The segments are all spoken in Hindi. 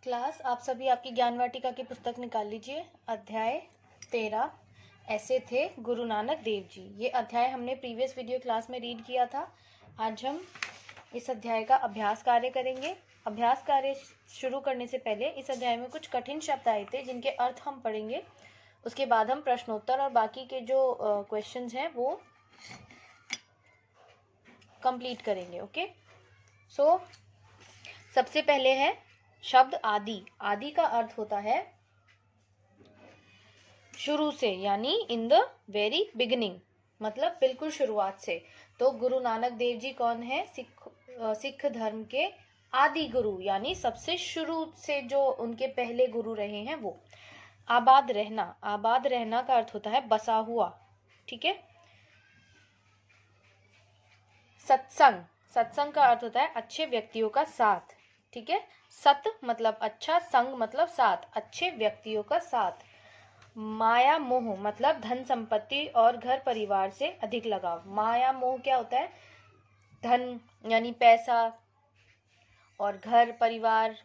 क्लास, आप सभी आपकी ज्ञान वाटिका की पुस्तक निकाल लीजिए। अध्याय 13 ऐसे थे गुरु नानक देव जी। ये अध्याय हमने प्रीवियस वीडियो क्लास में रीड किया था। आज हम इस अध्याय का अभ्यास कार्य करेंगे। अभ्यास कार्य शुरू करने से पहले इस अध्याय में कुछ कठिन शब्द आए थे जिनके अर्थ हम पढ़ेंगे। उसके बाद हम प्रश्नोत्तर और बाकी के जो क्वेश्चंस हैं वो कंप्लीट करेंगे। ओके, सो सबसे पहले है शब्द आदि। आदि का अर्थ होता है शुरू से, यानी इन द वेरी बिगिनिंग, मतलब बिल्कुल शुरुआत से। तो गुरु नानक देव जी कौन है? सिख धर्म के आदि गुरु, यानी सबसे शुरू से जो उनके पहले गुरु रहे हैं वो। आबाद रहना, आबाद रहना का अर्थ होता है बसा हुआ। ठीक है। सत्संग, सत्संग का अर्थ होता है अच्छे व्यक्तियों का साथ। ठीक है। सत मतलब अच्छा, संग मतलब साथ, अच्छे व्यक्तियों का साथ। माया मोह मतलब धन संपत्ति और घर परिवार से अधिक लगाव। माया मोह क्या होता है? धन यानी पैसा और घर परिवार,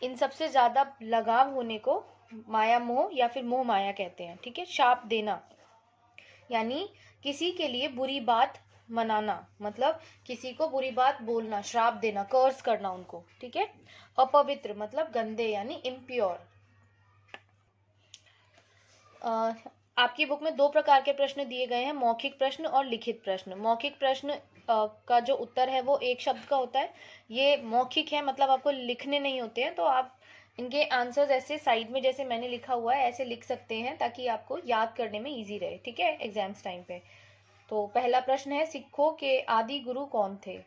इन सबसे ज्यादा लगाव होने को माया मोह या फिर मोह माया कहते हैं। ठीक है। शाप देना यानी किसी के लिए बुरी बात मनाना, मतलब किसी को बुरी बात बोलना, श्राप देना, कर्स करना उनको। ठीक है। अपवित्र मतलब गंदे यानी इम्प्योर। आपकी बुक में दो प्रकार के प्रश्न दिए गए हैं, मौखिक प्रश्न और लिखित प्रश्न। मौखिक प्रश्न का जो उत्तर है वो एक शब्द का होता है। ये मौखिक है, मतलब आपको लिखने नहीं होते हैं, तो आप इनके आंसर्स ऐसे साइड में जैसे मैंने लिखा हुआ है ऐसे लिख सकते हैं ताकि आपको याद करने में इजी रहे। ठीक है, एग्जाम्स टाइम पे। तो पहला प्रश्न है, सिखों के आदि गुरु कौन थे?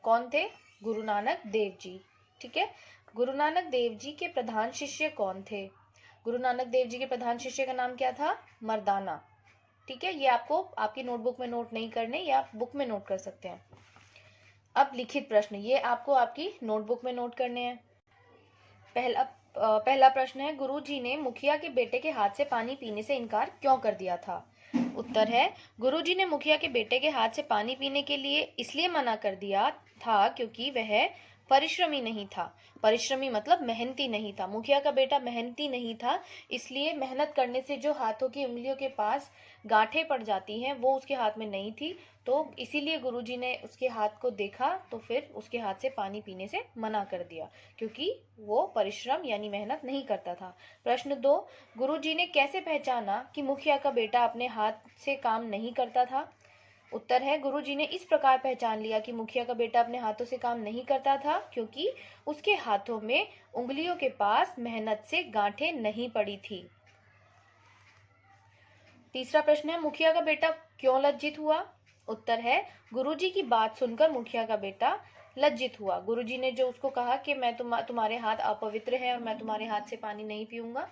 कौन थे? गुरु नानक देव जी। ठीक है। गुरु नानक देव जी के प्रधान शिष्य कौन थे? गुरु नानक देव जी के प्रधान शिष्य का नाम क्या था? मर्दाना। ठीक है। ये आपको आपकी नोटबुक में नोट नहीं करने, या आप बुक में नोट कर सकते हैं। अब लिखित प्रश्न, ये आपको आपकी नोटबुक में नोट करने हैं। पहला प्रश्न है, गुरु जी ने मुखिया के बेटे के हाथ से पानी पीने से इनकार क्यों कर दिया था? उत्तर है, गुरु जी ने मुखिया के बेटे के हाथ से पानी पीने के लिए इसलिए मना कर दिया था क्योंकि वह परिश्रमी नहीं था। परिश्रमी मतलब मेहनती नहीं था। मुखिया का बेटा मेहनती नहीं था, इसलिए मेहनत करने से जो हाथों की उंगलियों के पास गांठें पड़ जाती हैं वो उसके हाथ में नहीं थी। तो इसीलिए गुरुजी ने उसके हाथ को देखा तो फिर उसके हाथ से पानी पीने से मना कर दिया, क्योंकि वो परिश्रम यानी मेहनत नहीं करता था। प्रश्न 2, गुरुजी ने कैसे पहचाना कि मुखिया का बेटा अपने हाथ से काम नहीं करता था? उत्तर है, गुरुजी ने इस प्रकार पहचान लिया कि मुखिया का बेटा अपने हाथों से काम नहीं करता था क्योंकि उसके हाथों में उंगलियों के पास मेहनत से गांठें नहीं पड़ी थी। तीसरा प्रश्न है, मुखिया का बेटा क्यों लज्जित हुआ? उत्तर है, गुरुजी की बात सुनकर मुखिया का बेटा लज्जित हुआ। गुरुजी ने जो उसको कहा कि मैं तुम्हारे हाथ अपवित्र है और मैं तुम्हारे हाथ से पानी नहीं पीऊंगा,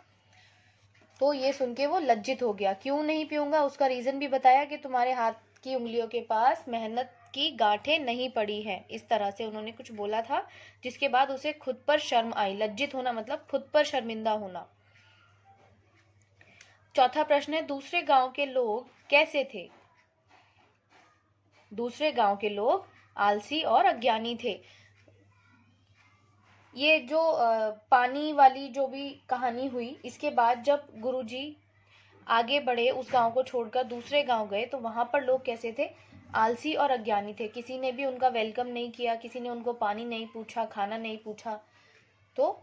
तो ये सुन के वो लज्जित हो गया। क्यों नहीं पीऊंगा, उसका रीजन भी बताया कि तुम्हारे हाथ की उंगलियों के पास मेहनत की गांठें नहीं पड़ी है। इस तरह से उन्होंने कुछ बोला था, जिसके बाद उसे खुद पर शर्म आई। लज्जित होना मतलब खुद पर शर्मिंदा होना। चौथा प्रश्न है, दूसरे गांव के लोग कैसे थे? दूसरे गांव के लोग आलसी और अज्ञानी थे। ये जो पानी वाली जो भी कहानी हुई, इसके बाद जब गुरुजी आगे बढ़े, उस गांव को छोड़कर दूसरे गांव गए, तो वहां पर लोग कैसे थे? आलसी और अज्ञानी थे। किसी ने भी उनका वेलकम नहीं किया, किसी ने उनको पानी नहीं पूछा, खाना नहीं पूछा। तो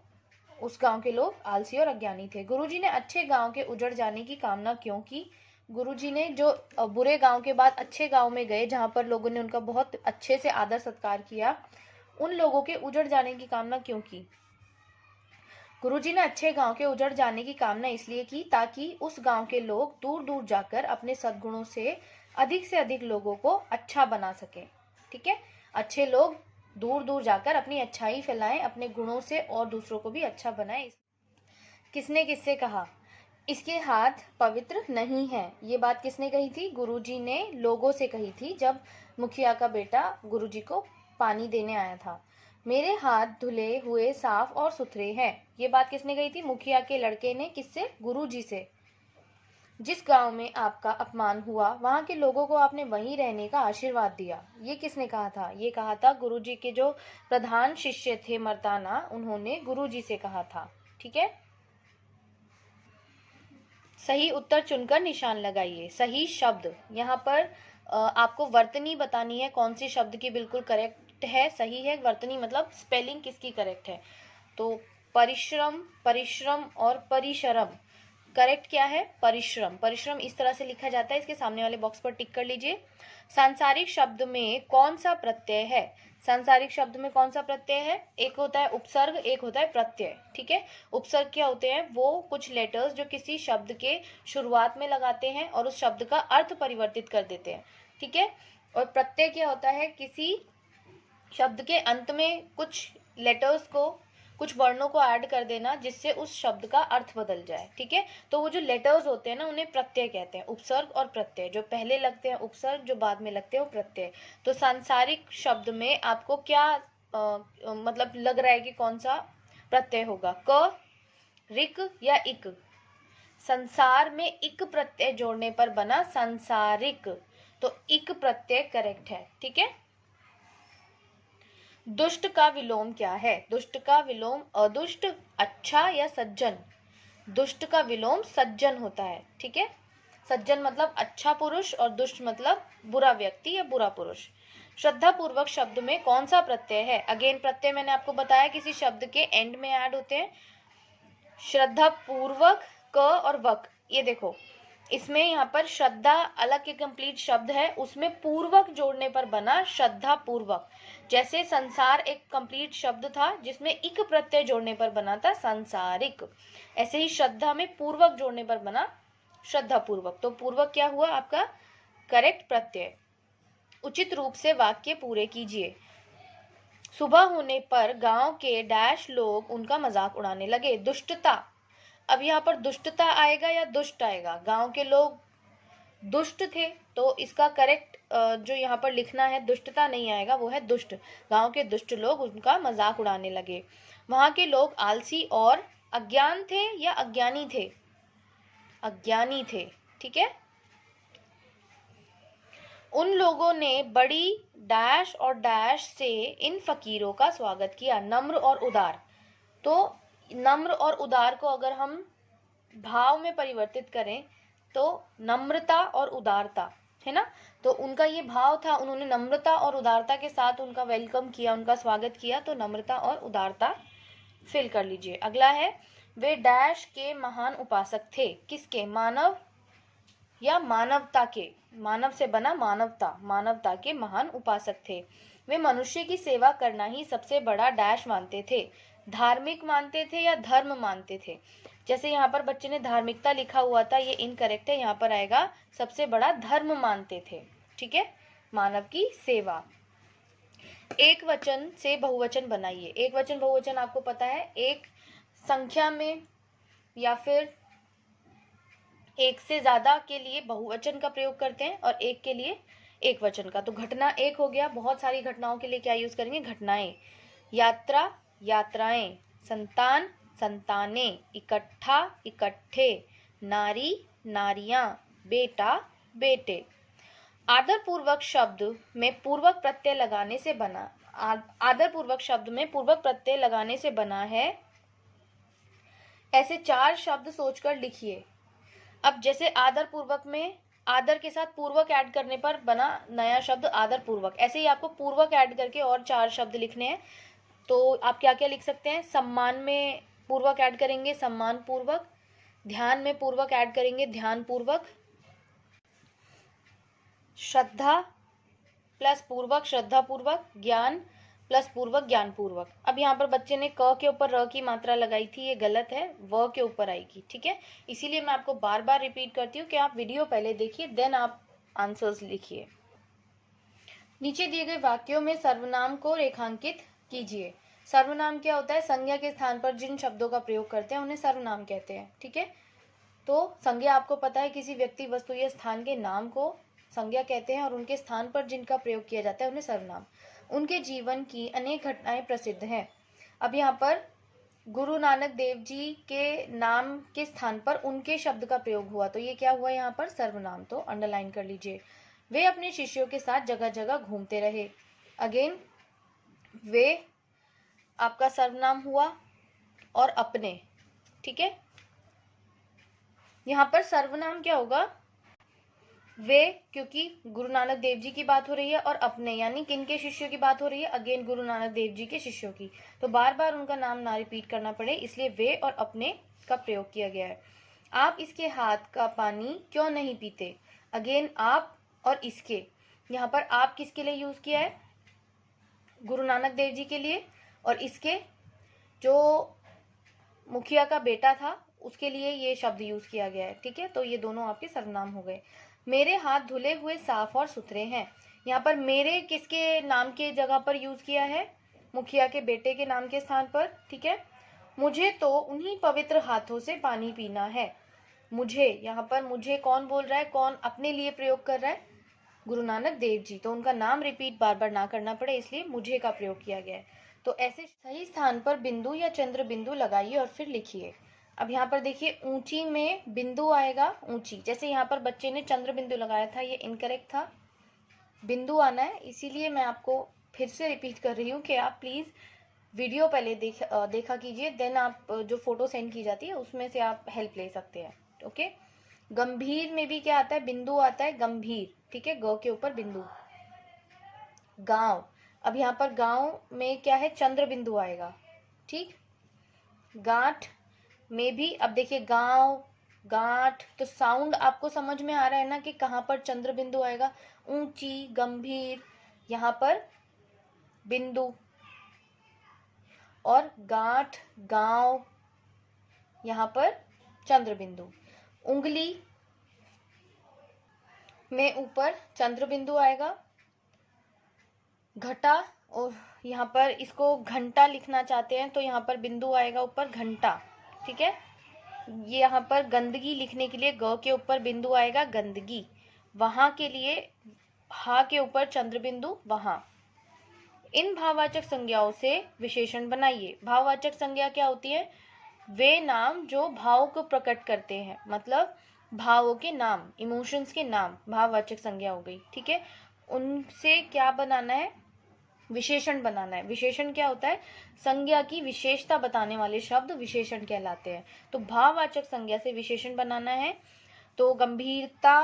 उस गांव के लोग आलसी और अज्ञानी थे। गुरुजी ने अच्छे गांव के उजड़ जाने की कामना क्यों की? गुरुजी ने जो बुरे गांव के बाद अच्छे गांव में गए, जहां पर लोगों ने उनका बहुत अच्छे से आदर सत्कार किया, उन लोगों के उजड़ जाने की कामना क्यों की? गुरुजी ने अच्छे गांव के उजड़ जाने की कामना इसलिए की ताकि उस गांव के लोग दूर दूर जाकर अपने सद्गुणों से अधिक लोगों को अच्छा बना सके। ठीक है। अच्छे लोग दूर दूर जाकर अपनी अच्छाई फैलाएं, अपने गुणों से और दूसरों को भी अच्छा बनाएं। किसने किससे कहा? इसके हाथ पवित्र नहीं है। ये बात किसने कही थी? गुरुजी ने लोगों से कही थी जब मुखिया का बेटा गुरुजी को पानी देने आया था। मेरे हाथ धुले हुए साफ और सुथरे हैं। ये बात किसने कही थी? मुखिया के लड़के ने। किससे? गुरुजी से। जिस गांव में आपका अपमान हुआ वहां के लोगों को आपने वहीं रहने का आशीर्वाद दिया। ये किसने कहा था? ये कहा था गुरुजी के जो प्रधान शिष्य थे मर्दाना, उन्होंने गुरुजी से कहा था। ठीक है, सही उत्तर चुनकर निशान लगाइए। सही शब्द, यहाँ पर आपको वर्तनी बतानी है कौन सी शब्द की बिल्कुल करेक्ट है, सही है। वर्तनी मतलब स्पेलिंग किसकी करेक्ट है। तो परिश्रम, परिश्रम और परिश्रम, करेक्ट क्या है? परिश्रम। परिश्रम इस तरह से लिखा जाता है, इसके सामने वाले बॉक्स पर टिक कर लीजिए। सांसारिक शब्द में कौन सा प्रत्यय है? सांसारिक शब्द में कौन सा प्रत्यय है? एक होता है उपसर्ग, एक होता है प्रत्यय। ठीक है, उपसर्ग क्या होते हैं? वो कुछ लेटर्स जो किसी शब्द के शुरुआत में लगाते हैं और उस शब्द का अर्थ परिवर्तित कर देते हैं। ठीक है, और प्रत्यय क्या होता है? किसी शब्द के अंत में कुछ लेटर्स को, कुछ वर्णों को ऐड कर देना जिससे उस शब्द का अर्थ बदल जाए। ठीक है, तो वो जो लेटर्स होते हैं ना, उन्हें प्रत्यय कहते हैं। उपसर्ग और प्रत्यय, जो पहले लगते हैं उपसर्ग, जो बाद में लगते हैं वो प्रत्यय। तो सांसारिक शब्द में आपको क्या मतलब लग रहा है कि कौन सा प्रत्यय होगा? क, ऋक या इक? संसार में इक प्रत्यय जोड़ने पर बना सांसारिक, तो इक प्रत्यय करेक्ट है। ठीक है, दुष्ट का विलोम क्या है? दुष्ट का विलोम अदुष्ट, अच्छा या सज्जन? दुष्ट का विलोम सज्जन होता है। ठीक है, सज्जन मतलब अच्छा पुरुष और दुष्ट मतलब बुरा व्यक्ति या बुरा पुरुष। श्रद्धा पूर्वक शब्द में कौन सा प्रत्यय है? अगेन प्रत्यय मैंने आपको बताया किसी शब्द के एंड में ऐड होते हैं। श्रद्धा पूर्वक, क और वक, ये देखो इसमें यहाँ पर श्रद्धा अलग के कंप्लीट शब्द है, उसमें पूर्वक जोड़ने पर बना श्रद्धा पूर्वक। जैसे संसार एक कंप्लीट शब्द था जिसमें इक प्रत्यय जोड़ने पर बना था सांसारिक, ऐसे ही श्रद्धा में पूर्वक जोड़ने पर बना श्रद्धा पूर्वक। तो पूर्वक क्या हुआ आपका? करेक्ट प्रत्यय। उचित रूप से वाक्य पूरे कीजिए। सुबह होने पर गांव के डैश लोग उनका मजाक उड़ाने लगे। दुष्टता, अब यहाँ पर दुष्टता आएगा या दुष्ट आएगा? गांव के लोग दुष्ट थे, तो इसका करेक्ट जो यहाँ पर लिखना है दुष्टता नहीं आएगा, वो है दुष्ट। गांव के दुष्ट लोग उनका मजाक उड़ाने लगे। वहां के लोग आलसी और अज्ञान थे या अज्ञानी थे? अज्ञानी थे। ठीक है, उन लोगों ने बड़ी डैश और डैश से इन फकीरों का स्वागत किया। नम्र और उदार, तो नम्र और उदार को अगर हम भाव में परिवर्तित करें तो नम्रता और उदारता, है ना? तो उनका ये भाव था, उन्होंने नम्रता और उदारता के साथ उनका वेलकम किया, उनका स्वागत किया, तो नम्रता और उदारता फिल कर लीजिए। अगला है, वे डैश के महान उपासक थे। किसके? मानव या मानवता के? मानव से बना मानवता, मानवता के महान उपासक थे। वे मनुष्य की सेवा करना ही सबसे बड़ा डैश मानते थे। धार्मिक मानते थे या धर्म मानते थे? जैसे यहाँ पर बच्चे ने धार्मिकता लिखा हुआ था, ये इनकरेक्ट है, यहाँ पर आएगा सबसे बड़ा धर्म मानते थे। ठीक है, मानव की सेवा। एक वचन से बहुवचन बनाइए। एक वचन बहुवचन आपको पता है, एक संख्या में या फिर एक से ज्यादा के लिए बहुवचन का प्रयोग करते हैं और एक के लिए एक वचन का। तो घटना एक हो गया, बहुत सारी घटनाओं के लिए क्या यूज करेंगे? घटनाएं। यात्रा, यात्राएं। संतान, संतानें। इकट्ठा, इकट्ठे। नारी, नारियां। बेटा, बेटे। आदर पूर्वक शब्द में पूर्वक प्रत्यय लगाने से बना, आदर पूर्वक शब्द में पूर्वक प्रत्यय लगाने से बना है, ऐसे 4 शब्द सोचकर लिखिए। अब जैसे आदर पूर्वक में आदर के साथ पूर्वक ऐड करने पर बना नया शब्द आदर पूर्वक, ऐसे ही आपको पूर्वक ऐड करके और 4 शब्द लिखने हैं। तो आप क्या क्या लिख सकते हैं? सम्मान में पूर्वक ऐड करेंगे सम्मान पूर्वक, ध्यान में पूर्वक ऐड करेंगे ध्यान पूर्वक, श्रद्धा प्लस पूर्वक श्रद्धा पूर्वक, ज्ञान प्लस पूर्वक ज्ञान पूर्वक। अब यहाँ पर बच्चे ने क के ऊपर र की मात्रा लगाई थी, ये गलत है, व के ऊपर आएगी। ठीक है, इसीलिए मैं आपको बार बार रिपीट करती हूँ कि आप वीडियो पहले देखिए, देन आप आंसर्स लिखिए। नीचे दिए गए वाक्यों में सर्वनाम को रेखांकित कीजिए। सर्वनाम क्या होता है? संज्ञा के स्थान पर जिन शब्दों का प्रयोग करते हैं उन्हें सर्वनाम कहते हैं। ठीक है, तो संज्ञा आपको पता है, किसी व्यक्ति वस्तु या स्थान के नाम को संज्ञा कहते हैं और उनके स्थान पर जिनका प्रयोग किया जाता है उन्हें सर्वनाम। उनके जीवन की अनेक घटनाएं प्रसिद्ध हैं। अब यहाँ पर गुरु नानक देव जी के नाम के स्थान पर उनके शब्द का प्रयोग हुआ, तो ये क्या हुआ यहाँ पर? सर्वनाम। तो अंडरलाइन कर लीजिए। वे अपने शिष्यों के साथ जगह जगह घूमते रहे। अगेन वे आपका सर्वनाम हुआ और अपने, ठीक है। यहाँ पर सर्वनाम क्या होगा? वे, क्योंकि गुरु नानक देव जी की बात हो रही है, और अपने यानी किन के शिष्यों की बात हो रही है? अगेन गुरु नानक देव जी के शिष्यों की। तो बार बार उनका नाम ना रिपीट करना पड़े, इसलिए वे और अपने का प्रयोग किया गया है। आप इसके हाथ का पानी क्यों नहीं पीते? अगेन आप और इसके, यहाँ पर आप किसके लिए यूज किया है? गुरु नानक देव जी के लिए, और इसके जो मुखिया का बेटा था उसके लिए ये शब्द यूज किया गया है, ठीक है। तो ये दोनों आपके सर्वनाम हो गए। मेरे हाथ धुले हुए साफ और सुथरे हैं। यहाँ पर मेरे किसके नाम के जगह पर यूज किया है? मुखिया के बेटे के नाम के स्थान पर, ठीक है। मुझे तो उन्हीं पवित्र हाथों से पानी पीना है। मुझे, यहाँ पर मुझे कौन बोल रहा है? कौन अपने लिए प्रयोग कर रहा है? गुरु नानक देव जी। तो उनका नाम रिपीट बार बार ना करना पड़े, इसलिए मुझे का प्रयोग किया गया है। तो ऐसे सही स्थान पर बिंदु या चंद्र बिंदु लगाइए और फिर लिखिए। अब यहाँ पर देखिए, ऊंची में बिंदु आएगा, ऊंची। जैसे यहाँ पर बच्चे ने चंद्र बिंदु लगाया था, ये इनकरेक्ट था, बिंदु आना है। इसीलिए मैं आपको फिर से रिपीट कर रही हूँ कि आप प्लीज वीडियो पहले देखा कीजिए, देन आप जो फोटो सेंड की जाती है उसमें से आप हेल्प ले सकते हैं, ओके। गंभीर में भी क्या आता है? बिंदु आता है, गंभीर, ठीक है, ग के ऊपर बिंदु। गांव, अब यहाँ पर गांव में क्या है? चंद्र बिंदु आएगा, ठीक। गांठ में भी, अब देखिए गांव, गांठ, तो साउंड आपको समझ में आ रहा है ना कि कहाँ पर चंद्र बिंदु आएगा? ऊंची, गंभीर, यहाँ पर बिंदु, और गांठ, गांव, यहाँ पर चंद्र बिंदु। उंगली में ऊपर चंद्र बिंदु आएगा। घटा, और यहाँ पर इसको घंटा लिखना चाहते हैं तो यहाँ पर बिंदु आएगा ऊपर, घंटा, ठीक है। ये यहाँ पर गंदगी लिखने के लिए ग के ऊपर बिंदु आएगा, गंदगी। वहां के लिए हा के ऊपर चंद्र बिंदु, वहां। इन भाववाचक संज्ञाओं से विशेषण बनाइए। भाववाचक संज्ञा क्या होती है? वे नाम जो भाव को प्रकट करते हैं, मतलब भावों के नाम, इमोशंस के नाम, भाववाचक संज्ञा हो गई, ठीक है। उनसे क्या बनाना है? विशेषण बनाना है। विशेषण क्या होता है? संज्ञा की विशेषता बताने वाले शब्द विशेषण कहलाते हैं। तो भाववाचक संज्ञा से विशेषण बनाना है। तो गंभीरता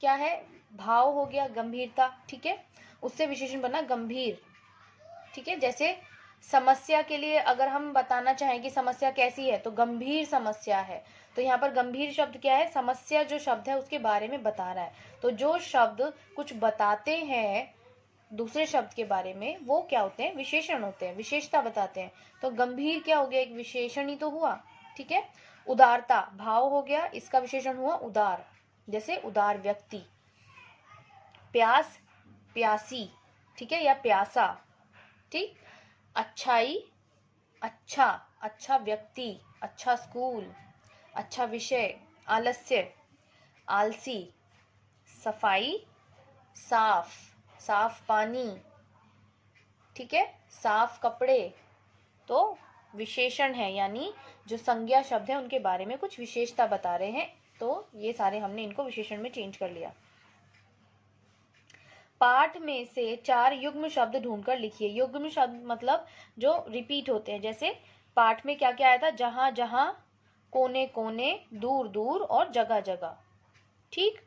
क्या है? भाव हो गया, गंभीरता, ठीक है। उससे विशेषण बना गंभीर, ठीक है। जैसे समस्या के लिए अगर हम बताना चाहें कि समस्या कैसी है, तो गंभीर समस्या है। तो यहाँ पर गंभीर शब्द क्या है? समस्या जो शब्द है उसके बारे में बता रहा है। तो जो शब्द कुछ बताते हैं दूसरे शब्द के बारे में, वो क्या होते हैं? विशेषण होते हैं, विशेषता बताते हैं। तो गंभीर क्या हो गया? एक विशेषण ही तो हुआ, ठीक है। उदारता भाव हो गया, इसका विशेषण हुआ उदार, जैसे उदार व्यक्ति। प्यास, प्यासी, ठीक है, या प्यासा, ठीक। अच्छाई, अच्छा, अच्छा व्यक्ति, अच्छा स्कूल, अच्छा विषय। आलस्य, आलसी। सफाई, साफ, साफ पानी, ठीक है, साफ कपड़े। तो विशेषण है, यानी जो संज्ञा शब्द है उनके बारे में कुछ विशेषता बता रहे हैं। तो ये सारे हमने इनको विशेषण में चेंज कर लिया। पाठ में से 4 युग्म शब्द ढूंढकर लिखिए। युग्म शब्द मतलब जो रिपीट होते हैं। जैसे पाठ में क्या क्या आया था? जहां जहां, कोने कोने, दूर दूर और जगह जगह, ठीक।